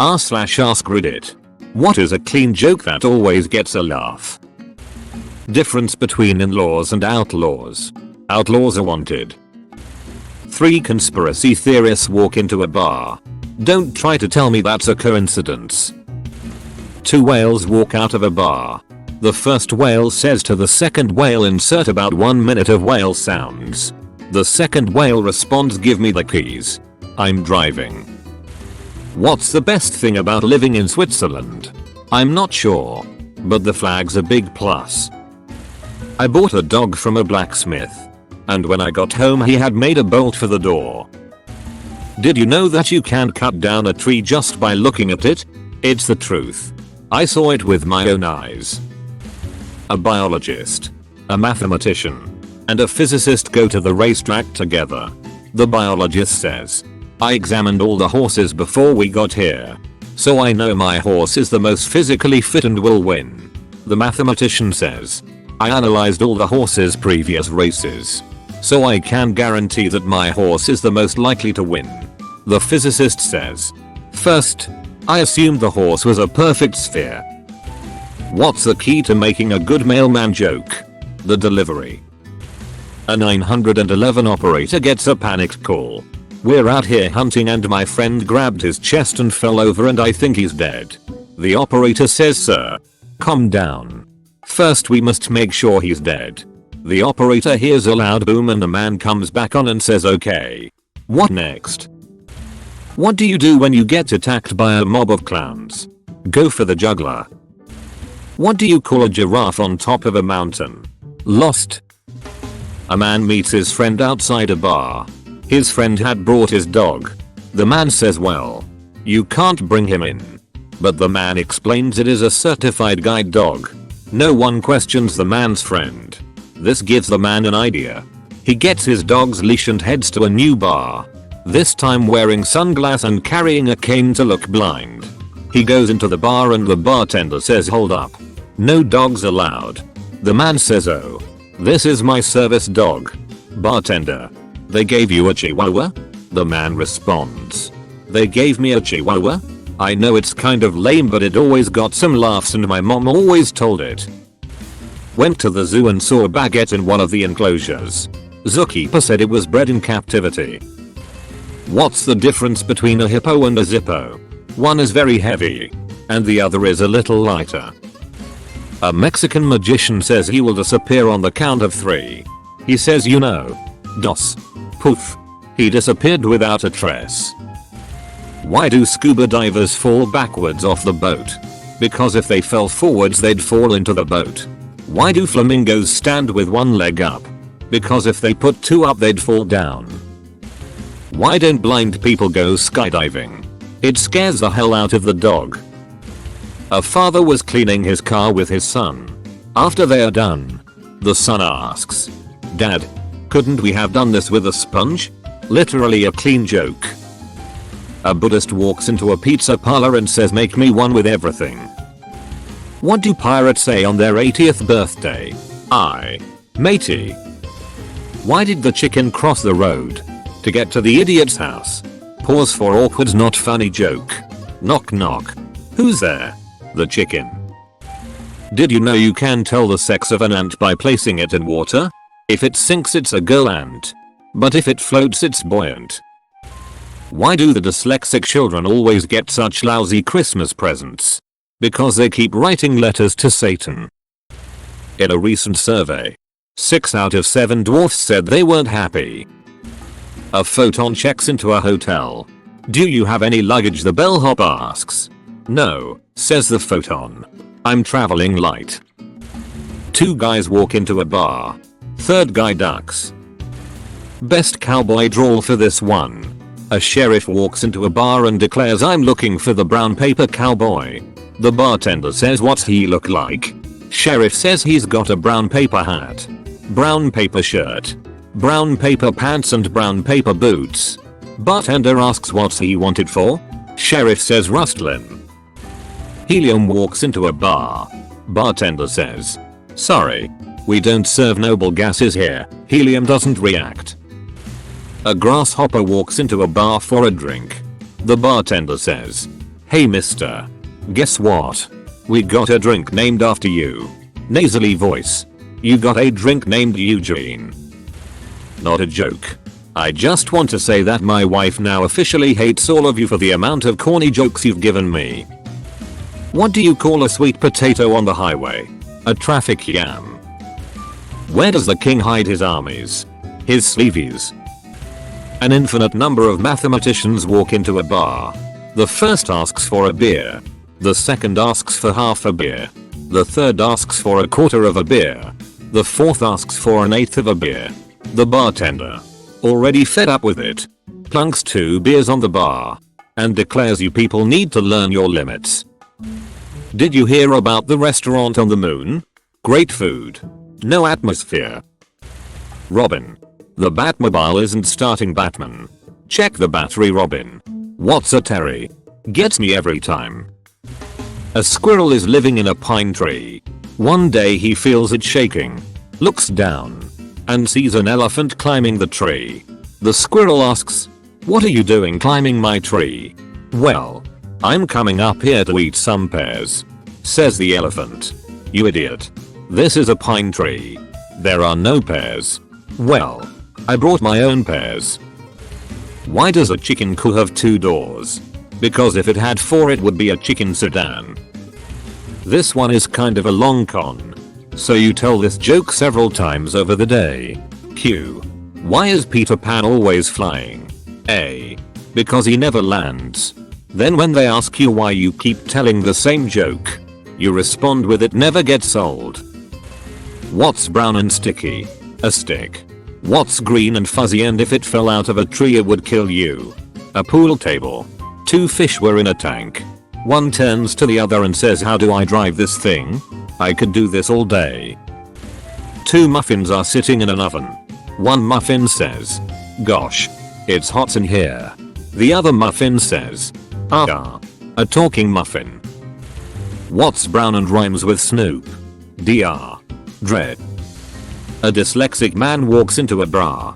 r/AskReddit. What is a clean joke that always gets a laugh? Difference between in-laws and outlaws. Outlaws are wanted. 3 conspiracy theorists walk into a bar. Don't try to tell me that's a coincidence. 2 whales walk out of a bar. The first whale says to the second whale, insert about 1 minute of whale sounds. The second whale responds, give me the keys. I'm driving. What's the best thing about living in Switzerland? I'm not sure, but the flag's a big plus. I bought a dog from a blacksmith, and when I got home he had made a bolt for the door. Did you know that you can cut down a tree just by looking at it? It's the truth. I saw it with my own eyes. A biologist, a mathematician, and a physicist go to the racetrack together. The biologist says, I examined all the horses before we got here, so I know my horse is the most physically fit and will win. The mathematician says, I analyzed all the horses' previous races, so I can guarantee that my horse is the most likely to win. The physicist says, first, I assumed the horse was a perfect sphere. What's the key to making a good mailman joke? The delivery. A 911 operator gets a panicked call. We're out here hunting and my friend grabbed his chest and fell over and I think he's dead. The operator says, sir, calm down. First we must make sure he's dead. The operator hears a loud boom and a man comes back on and says, okay. What next? What do you do when you get attacked by a mob of clowns? Go for the juggler. What do you call a giraffe on top of a mountain? Lost. A man meets his friend outside a bar. His friend had brought his dog. The man says, well, you can't bring him in. But the man explains it is a certified guide dog. No one questions the man's friend. This gives the man an idea. He gets his dog's leash and heads to a new bar. This time wearing sunglasses and carrying a cane to look blind. He goes into the bar and the bartender says, hold up. No dogs allowed. The man says, oh, this is my service dog. Bartender, they gave you a chihuahua? The man responds, they gave me a chihuahua? I know it's kind of lame but it always got some laughs and my mom always told it. Went to the zoo and saw a baguette in one of the enclosures. Zookeeper said it was bred in captivity. What's the difference between a hippo and a zippo? One is very heavy, and the other is a little lighter. A Mexican magician says he will disappear on the count of 3. He says, you know, dos, poof. He disappeared without a trace. Why do scuba divers fall backwards off the boat? Because if they fell forwards they'd fall into the boat. Why do flamingos stand with one leg up? Because if they put 2 up they'd fall down. Why don't blind people go skydiving? It scares the hell out of the dog. A father was cleaning his car with his son. After they are done, the son asks, Dad, couldn't we have done this with a sponge? Literally a clean joke. A Buddhist walks into a pizza parlor and says, make me one with everything. What do pirates say on their 80th birthday? Matey. Why did the chicken cross the road? To get to the idiot's house. Pause for awkward not funny joke. Knock knock. Who's there? The chicken. Did you know you can tell the sex of an ant by placing it in water? If it sinks it's a girl ant. But if it floats it's buoyant. Why do the dyslexic children always get such lousy Christmas presents? Because they keep writing letters to Satan. In a recent survey, 6 out of 7 dwarfs said they weren't happy. A photon checks into a hotel. Do you have any luggage? The bellhop asks. No, says the photon. I'm traveling light. 2 guys walk into a bar. Third guy ducks. Best cowboy drawl for this one. A sheriff walks into a bar and declares, I'm looking for the brown paper cowboy. The bartender says, what's he look like? Sheriff says he's got a brown paper hat, brown paper shirt, brown paper pants and brown paper boots. Bartender asks what's he wanted for? Sheriff says rustlin'. Helium walks into a bar. Bartender says, sorry, we don't serve noble gases here. Helium doesn't react. A grasshopper walks into a bar for a drink. The bartender says, Hey mister. Guess what? We got a drink named after you. Nasally voice. You got a drink named Eugene. Not a joke. I just want to say that my wife now officially hates all of you for the amount of corny jokes you've given me. What do you call a sweet potato on the highway? A traffic yam. Where does the king hide his armies? His sleeveys. An infinite number of mathematicians walk into a bar. The first asks for a beer. The second asks for half a beer. The third asks for a quarter of a beer. The fourth asks for an eighth of a beer. The bartender, already fed up with it, plunks 2 beers on the bar and declares you people need to learn your limits. Did you hear about the restaurant on the moon? Great food. No atmosphere. Robin. The Batmobile isn't starting Batman. Check the battery Robin. What's a Terry? Gets me every time. A squirrel is living in a pine tree. One day he feels it shaking, looks down, and sees an elephant climbing the tree. The squirrel asks, "What are you doing climbing my tree?" "Well, I'm coming up here to eat some pears," says the elephant. "You idiot. This is a pine tree. There are no pears." "Well, I brought my own pears." Why does a chicken coop have 2 doors? Because if it had 4 it would be a chicken sedan. This one is kind of a long con. So you tell this joke several times over the day. Q. Why is Peter Pan always flying? A. Because he never lands. Then when they ask you why you keep telling the same joke, you respond with "it never gets old." What's brown and sticky? A stick. What's green and fuzzy and if it fell out of a tree it would kill you? A pool table. 2 fish were in a tank. One turns to the other and says, "How do I drive this thing? I could do this all day." 2 muffins are sitting in an oven. One muffin says, "Gosh, it's hot in here." The other muffin says, "Ah, a talking muffin." What's brown and rhymes with Snoop? Dr. Dread. A dyslexic man walks into a bar.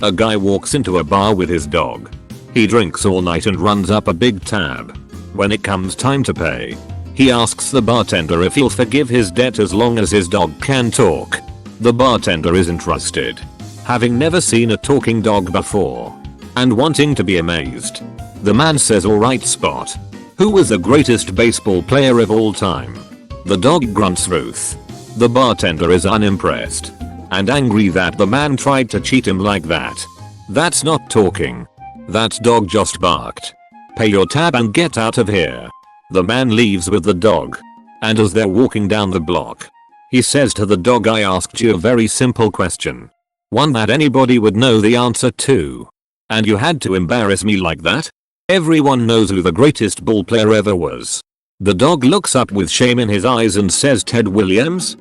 A guy walks into a bar with his dog. He drinks all night and runs up a big tab. When it comes time to pay, he asks the bartender if he'll forgive his debt as long as his dog can talk. The bartender isn't trusted, having never seen a talking dog before, and wanting to be amazed. The man says, "Alright Spot. Who was the greatest baseball player of all time?" The dog grunts Ruth. The bartender is unimpressed and angry that the man tried to cheat him like that. "That's not talking. That dog just barked. Pay your tab and get out of here." The man leaves with the dog, and as they're walking down the block, he says to the dog, "I asked you a very simple question. One that anybody would know the answer to. And you had to embarrass me like that? Everyone knows who the greatest ball player ever was." The dog looks up with shame in his eyes and says, "Ted Williams?"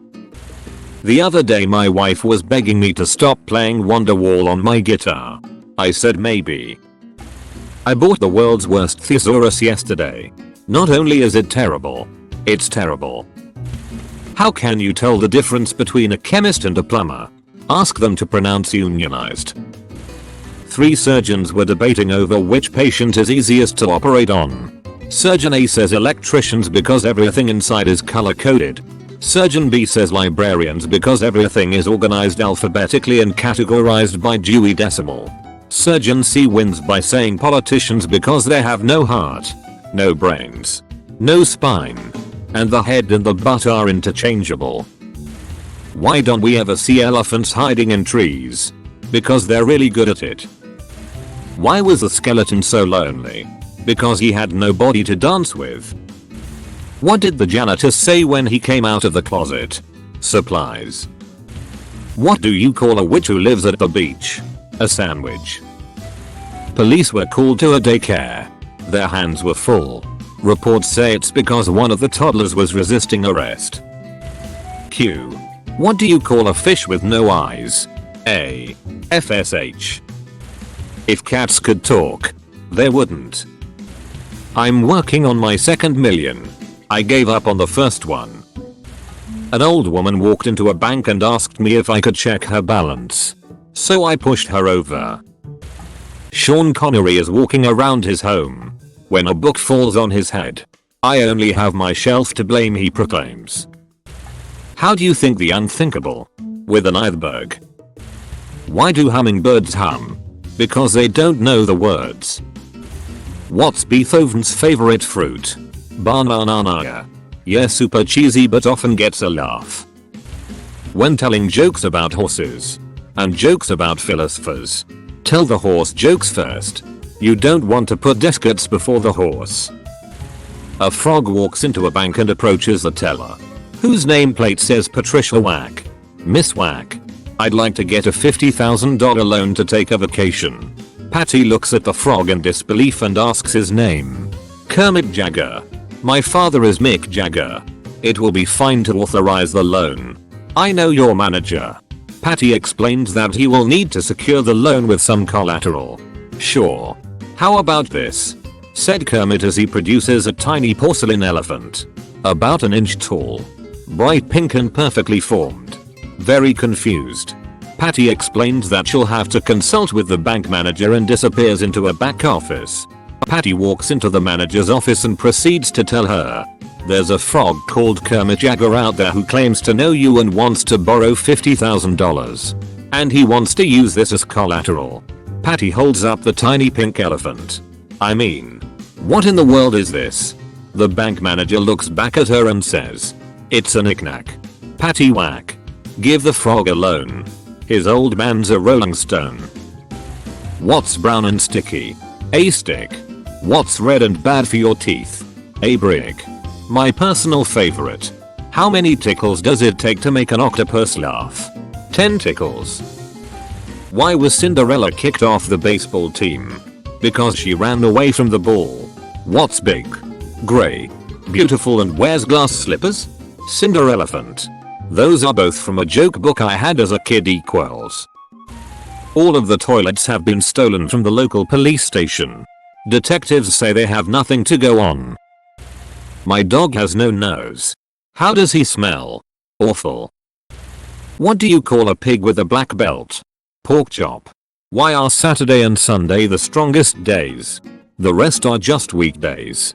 The other day my wife was begging me to stop playing Wonderwall on my guitar. I said maybe. I bought the world's worst thesaurus yesterday. Not only is it terrible, it's terrible. How can you tell the difference between a chemist and a plumber? Ask them to pronounce unionized. 3 surgeons were debating over which patient is easiest to operate on. Surgeon A says electricians because everything inside is color coded. Surgeon B says librarians because everything is organized alphabetically and categorized by Dewey Decimal. Surgeon C wins by saying politicians because they have no heart, no brains, no spine, and the head and the butt are interchangeable. Why don't we ever see elephants hiding in trees? Because they're really good at it. Why was the skeleton so lonely? Because he had nobody to dance with. What did the janitor say when he came out of the closet? Supplies. What do you call a witch who lives at the beach? A sandwich. Police were called to a daycare. Their hands were full. Reports say it's because one of the toddlers was resisting arrest. Q. What do you call a fish with no eyes? A. FSH. If cats could talk, they wouldn't. I'm working on my second million. I gave up on the first one. An old woman walked into a bank and asked me if I could check her balance. So I pushed her over. Sean Connery is walking around his home. When a book falls on his head, I only have my shelf to blame, he proclaims. How do you think the unthinkable? With an iceberg. Why do hummingbirds hum? Because they don't know the words. What's Beethoven's favorite fruit? Banana. Yeah, super cheesy but often gets a laugh. When telling jokes about horses and jokes about philosophers, tell the horse jokes first. You don't want to put desserts before the horse. A frog walks into a bank and approaches the teller, whose nameplate says Patricia Whack. Miss Whack, I'd like to get a $50,000 loan to take a vacation. Patty looks at the frog in disbelief and asks his name. Kermit Jagger. My father is Mick Jagger. It will be fine to authorize the loan. I know your manager. Patty explains that he will need to secure the loan with some collateral. Sure. How about this? Said Kermit as he produces a tiny porcelain elephant. About an inch tall. Bright pink and perfectly formed. Very confused. Patty explains that she'll have to consult with the bank manager and disappears into a back office. Patty walks into the manager's office and proceeds to tell her, there's a frog called Kermit Jagger out there who claims to know you and wants to borrow $50,000. And he wants to use this as collateral. Patty holds up the tiny pink elephant. I mean, what in the world is this? The bank manager looks back at her and says, it's a knick-knack. Patty Whack. Give the frog a loan. His old man's a rolling stone. What's brown and sticky? A stick. What's red and bad for your teeth? A brick. My personal favorite. How many tickles does it take to make an octopus laugh? 10 tickles. Why was Cinderella kicked off the baseball team? Because she ran away from the ball. What's big? Gray. Beautiful and wears glass slippers? Cinderelephant. Those are both from a joke book I had as a kid. Equals. All of the toilets have been stolen from the local police station. Detectives say they have nothing to go on. My dog has no nose. How does he smell? Awful. What do you call a pig with a black belt? Pork chop. Why are Saturday and Sunday the strongest days? The rest are just weekdays.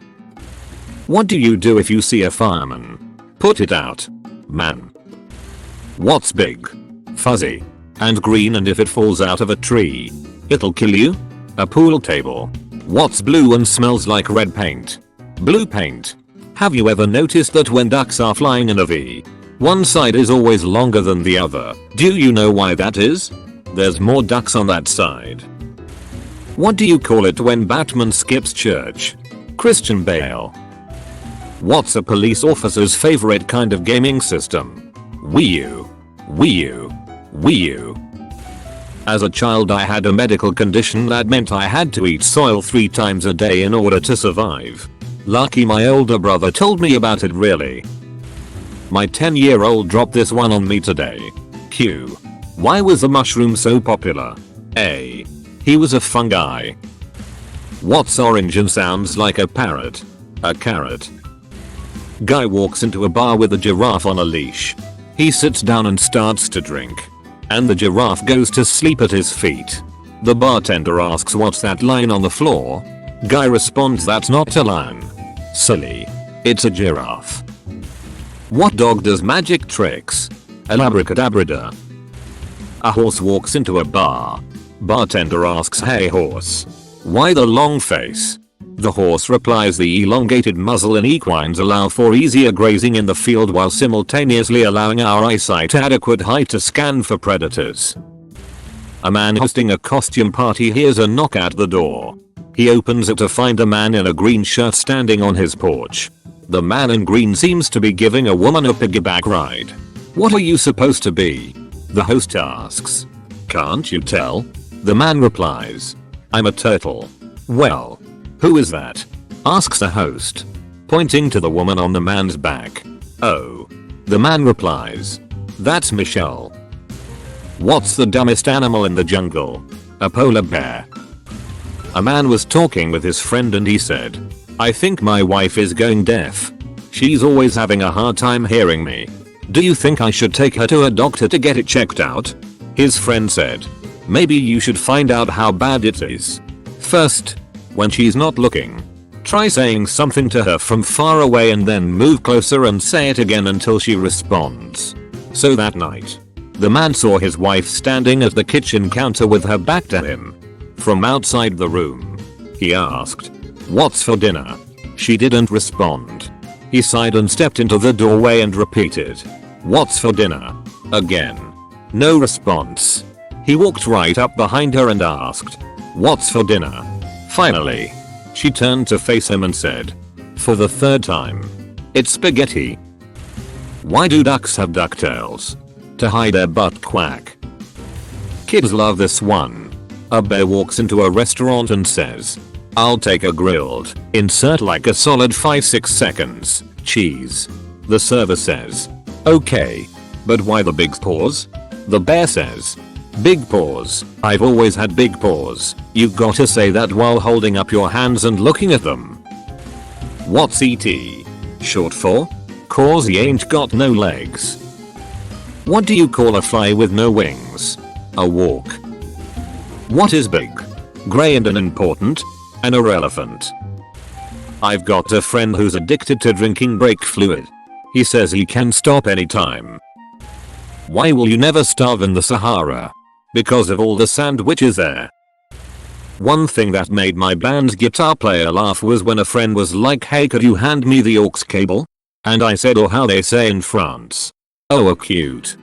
What do you do if you see a fireman? Put it out. Man. What's big, fuzzy, and green, and if it falls out of a tree, it'll kill you? A pool table. What's blue and smells like red paint? Blue paint. Have you ever noticed that when ducks are flying in a V, one side is always longer than the other? Do you know why that is? There's more ducks on that side. What do you call it when Batman skips church? Christian Bale. What's a police officer's favorite kind of gaming system? Wii U. Wii U. Wii U. As a child I had a medical condition that meant I had to eat soil 3 times a day in order to survive. Lucky my older brother told me about it. Really. My 10-year-old dropped this one on me today. Q. Why was the mushroom so popular? A. He was a fungi. What's orange and sounds like a parrot? A carrot. Guy walks into a bar with a giraffe on a leash. He sits down and starts to drink. And the giraffe goes to sleep at his feet. The bartender asks, what's that line on the floor? Guy responds, that's not a lion. Silly. It's a giraffe. What dog does magic tricks? An abracadabra. A horse walks into a bar. Bartender asks, hey horse, why the long face? The horse replies, the elongated muzzle in equines allow for easier grazing in the field while simultaneously allowing our eyesight adequate height to scan for predators. A man hosting a costume party hears a knock at the door. He opens it to find a man in a green shirt standing on his porch. The man in green seems to be giving a woman a piggyback ride. What are you supposed to be? The host asks. Can't you tell? The man replies. I'm a turtle. Well, who is that? Asks the host, pointing to the woman on the man's back. Oh. The man replies. That's Michelle. What's the dumbest animal in the jungle? A polar bear. A man was talking with his friend and he said, I think my wife is going deaf. She's always having a hard time hearing me. Do you think I should take her to a doctor to get it checked out? His friend said, maybe you should find out how bad it is. First, when she's not looking. Try saying something to her from far away and then move closer and say it again until she responds. So that night, the man saw his wife standing at the kitchen counter with her back to him. From outside the room, he asked, "What's for dinner?" She didn't respond. He sighed and stepped into the doorway and repeated, "What's for dinner?" again. No response. He walked right up behind her and asked, "What's for dinner?" Finally, she turned to face him and said, for the third time, "It's spaghetti." Why do ducks have ducktails? To hide their butt quack. Kids love this one. A bear walks into a restaurant and says, "I'll take a grilled, insert like a solid 5-6 seconds, cheese." The server says, "Okay. But why the big paws?" The bear says, "Big paws, I've always had big paws." You gotta say that while holding up your hands and looking at them. What's ET short for? Cause he ain't got no legs. What do you call a fly with no wings? A walk. What is big, grey and unimportant? An irrelevant. I've got a friend who's addicted to drinking brake fluid. He says he can stop anytime. Why will you never starve in the Sahara? Because of all the sandwiches there. One thing that made my band's guitar player laugh was when a friend was like, "Hey, could you hand me the aux cable?" And I said, or how they say in France, "Oh, cute."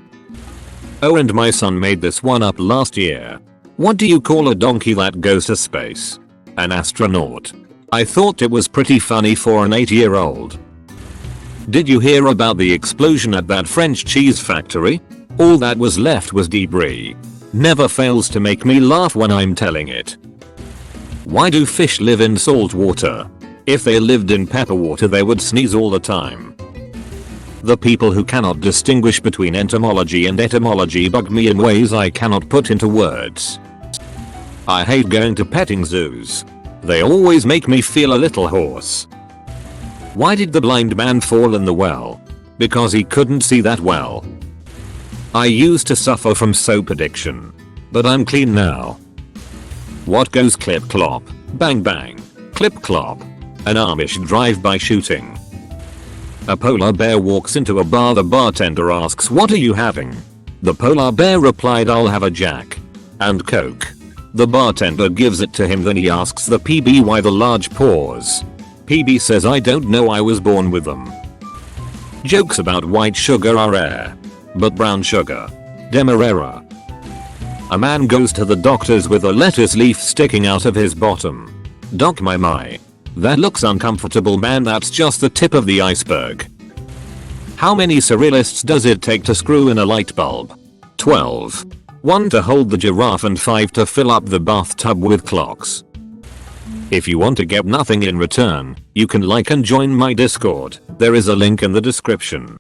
Oh, and my son made this one up last year. What do you call a donkey that goes to space? An astronaut. I thought it was pretty funny for an 8-year-old. Did you hear about the explosion at that French cheese factory? All that was left was debris. Never fails to make me laugh when I'm telling it. Why do fish live in salt water? If they lived in pepper water they would sneeze all the time. The people who cannot distinguish between entomology and etymology bug me in ways I cannot put into words. I hate going to petting zoos. They always make me feel a little hoarse. Why did the blind man fall in the well? Because he couldn't see that well. I used to suffer from soap addiction, but I'm clean now. What goes clip clop, bang bang, clip clop? An Amish drive-by shooting. A polar bear walks into a bar. The bartender asks, "What are you having?" The polar bear replied, "I'll have a Jack and Coke." The bartender gives it to him, then he asks the PB why the large pause. PB says, "I don't know, I was born with them." Jokes about white sugar are rare, but brown sugar, demerara. A man goes to the doctor's with a lettuce leaf sticking out of his bottom. "Doc, my. That looks uncomfortable, man. That's just the tip of the iceberg." How many surrealists does it take to screw in a light bulb? 12. 1 to hold the giraffe and 5 to fill up the bathtub with clocks. If you want to get nothing in return, you can like and join my Discord. There is a link in the description.